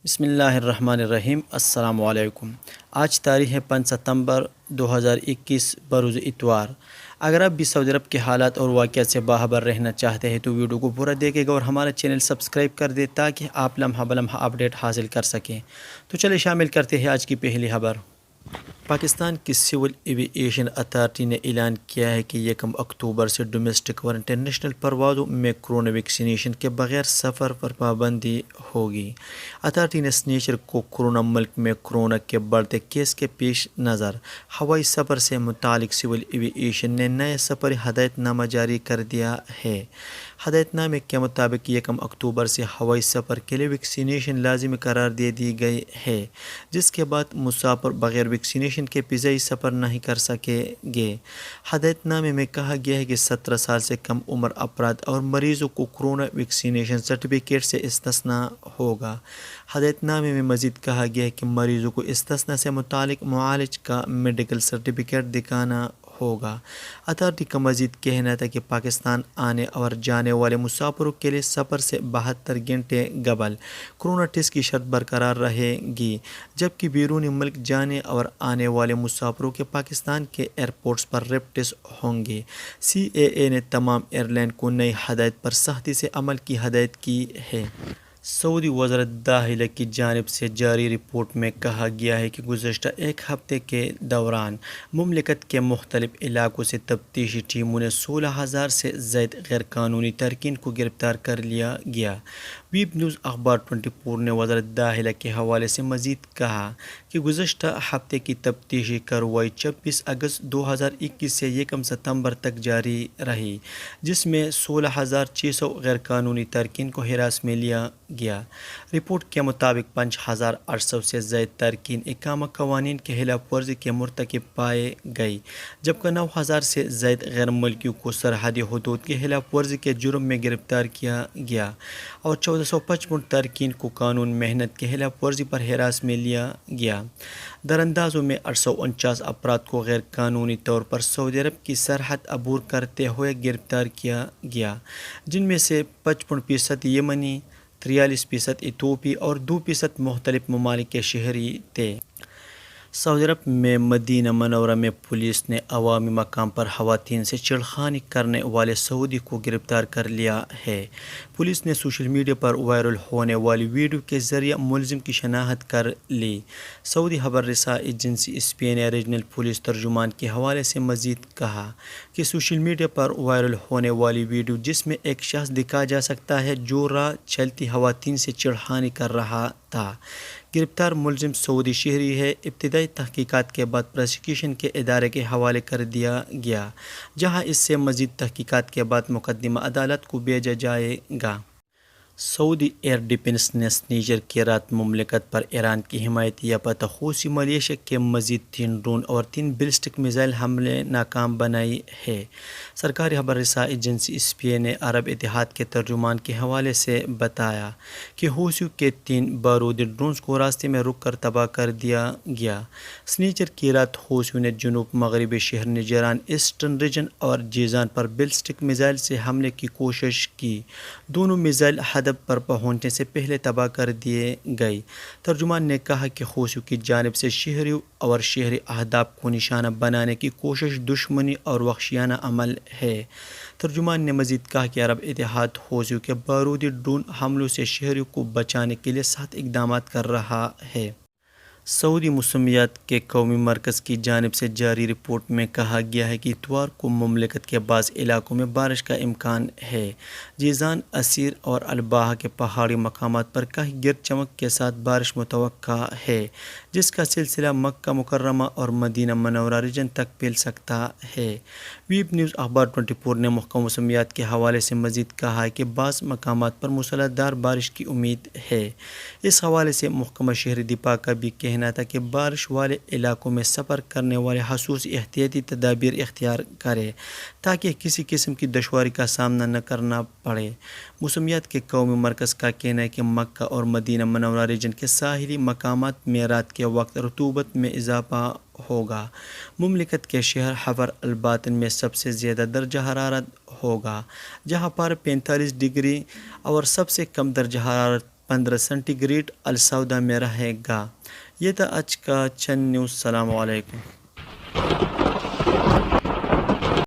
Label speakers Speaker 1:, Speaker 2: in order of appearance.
Speaker 1: بسم اللہ الرحمن الرحیم۔ السلام علیکم۔ آج تاریخ ہے 5 ستمبر 2021 بروز اتوار۔ اگر آپ بھی سعودی عرب کے حالات اور واقعات سے باخبر رہنا چاہتے ہیں تو ویڈیو کو پورا دیکھیں گا اور ہمارا چینل سبسکرائب کر دیں تاکہ آپ لمحہ بلمحہ اپڈیٹ حاصل کر سکیں۔ تو چلے شامل کرتے ہیں آج کی پہلی خبر۔ پاکستان کی سول ایوی ایشن اتھارٹی نے اعلان کیا ہے کہ 1 اکتوبر سے ڈومیسٹک اور انٹرنیشنل پروازوں میں کرونا ویکسینیشن کے بغیر سفر پر پابندی ہوگی۔ اتھارٹی نے سنیچر کو کورونا ملک میں کورونا کے بڑھتے کیس کے پیش نظر ہوائی سفر سے متعلق سول ایوی ایشن نے نئے سفری ہدایت نامہ جاری کر دیا ہے۔ ہدایت نامے کے مطابق 1 اکتوبر سے ہوائی سفر کے لیے ویکسینیشن لازمی قرار دے دی گئی ہے، جس کے بعد مسافر بغیر ویکسینیشن کے فضائی سفر نہیں کر سکیں گے۔ ہدایت نامے میں کہا گیا ہے کہ 17 سال سے کم عمر افراد اور مریضوں کو کورونا ویکسینیشن سرٹیفکیٹ سے استثناء ہوگا۔ ہدایت نامے میں مزید کہا گیا ہے کہ مریضوں کو استثناء سے متعلق معالج کا میڈیکل سرٹیفکیٹ دکھانا ہوگا۔ اتھارٹی کا مزید کہنا تھا کہ پاکستان آنے اور جانے والے مسافروں کے لیے سفر سے 72 گھنٹے قبل کورونا ٹیسٹ کی شرط برقرار رہے گی، جبکہ بیرون ملک جانے اور آنے والے مسافروں کے پاکستان کے ایئرپورٹس پر ریپڈ ٹیسٹ ہوں گے۔ سی اے اے نے تمام ایئر لائن کو نئی ہدایت پر سختی سے عمل کی ہدایت کی ہے۔ سعودی وزارت داخلہ کی جانب سے جاری رپورٹ میں کہا گیا ہے کہ گزشتہ ایک ہفتے کے دوران مملکت کے مختلف علاقوں سے تفتیشی ٹیموں نے 16,000 سے زائد غیر قانونی تارکین کو گرفتار کر لیا گیا۔ ویب نیوز اخبار 24 نے وزارت داخلہ کے حوالے سے مزید کہا کہ گزشتہ ہفتے کی تفتیشی کارروائی 26 اگست 2021 سے 1 ستمبر تک جاری رہی، جس میں 16,600 غیر قانونی تارکین کو حراست میں لیا گیا۔ رپورٹ کے مطابق 5,800 سے زائد تارکین اقامہ قوانین کے خلاف ورزی کے مرتکب پائے گئے، جبکہ 9,000 سے زائد غیر ملکیوں کو سرحدی حدود کی خلاف ورزی کے جرم میں گرفتار کیا گیا اور 1,455 تارکین کو قانون محنت کے خلاف ورزی پر حراست میں لیا گیا۔ دراندازوں میں 849 افراد کو غیر قانونی طور پر سعودی عرب کی سرحد عبور کرتے ہوئے گرفتار کیا گیا، جن میں سے 55% یمنی، 43% ایتھوپی اور 2% مختلف ممالک کے شہری تھے۔ سعودی عرب میں مدینہ منورہ میں پولیس نے عوامی مقام پر خواتین سے چھیڑخانی کرنے والے سعودی کو گرفتار کر لیا ہے۔ پولیس نے سوشل میڈیا پر وائرل ہونے والی ویڈیو کے ذریعے ملزم کی شناخت کر لی۔ سعودی خبر رساں ایجنسی اسپین ریجنل پولیس ترجمان کے حوالے سے مزید کہا کہ سوشل میڈیا پر وائرل ہونے والی ویڈیو، جس میں ایک شخص دکھا جا سکتا ہے جو راہ چلتی خواتین سے چھیڑخانی کر رہا تھا، گرفتار ملزم سعودی شہری ہے۔ ابتدائی تحقیقات کے بعد پروسیکیوشن کے ادارے کے حوالے کر دیا گیا، جہاں اس سے مزید تحقیقات کے بعد مقدمہ عدالت کو بھیجا جائے گا۔ سعودی ایئر ڈیفنس نے سنیچر کی رات مملکت پر ایران کی حمایت یافتہ حوثی ملیشیا کے مزید 3 ڈرون اور 3 بیلسٹک میزائل حملے ناکام بنائی ہے۔ سرکاری خبر رساں ایجنسی اسپین نے عرب اتحاد کے ترجمان کے حوالے سے بتایا کہ حوثیوں کے 3 بارودی ڈرونز کو راستے میں روک کر تباہ کر دیا گیا۔ سنیچر کی رات حوثیوں نے جنوب مغربی شہر نجران ایسٹرن ریجن اور جیزان پر بیلسٹک میزائل سے حملے کی کوشش کی۔ دونوں میزائل ہدف پر پہنچنے سے پہلے تباہ کر دیے گئے۔ ترجمان نے کہا کہ حوثیوں کی جانب سے شہریوں اور شہری اہداف کو نشانہ بنانے کی کوشش دشمنی اور وحشیانہ عمل ہے۔ ترجمان نے مزید کہا کہ عرب اتحاد حوثیوں کے بارودی ڈرون حملوں سے شہریوں کو بچانے کے لیے سخت اقدامات کر رہا ہے۔ سعودی موسمیات کے قومی مرکز کی جانب سے جاری رپورٹ میں کہا گیا ہے کہ اتوار کو مملکت کے بعض علاقوں میں بارش کا امکان ہے۔ جیزان، عسیر اور الباحہ کے پہاڑی مقامات پر کہیں گرد چمک کے ساتھ بارش متوقع ہے، جس کا سلسلہ مکہ مکرمہ اور مدینہ منورہ ریجن تک پھیل سکتا ہے۔ ویب نیوز اخبار 24 نے محکمہ موسمیات کے حوالے سے مزید کہا ہے کہ بعض مقامات پر موسلا دھار بارش کی امید ہے۔ اس حوالے سے محکمہ شہری دفاع کا بھی کہنا تھا کہ بارش والے علاقوں میں سفر کرنے والے خصوصی احتیاطی تدابیر اختیار کریں تاکہ کسی قسم کی دشواری کا سامنا نہ کرنا پڑے۔ موسمیات کے قومی مرکز کا کہنا ہے کہ مکہ اور مدینہ منورہ ریجن کے ساحلی مقامات میں رات کے وقت رطوبت میں اضافہ ہوگا۔ مملکت کے شہر حفر الباطن میں سب سے زیادہ درجہ حرارت ہوگا، جہاں پر 45 ڈگری اور سب سے کم درجہ حرارت 15 سینٹی گریڈ السوداء میں رہے گا۔ یہ تھا آج کا چند نیوز۔ السلام علیکم۔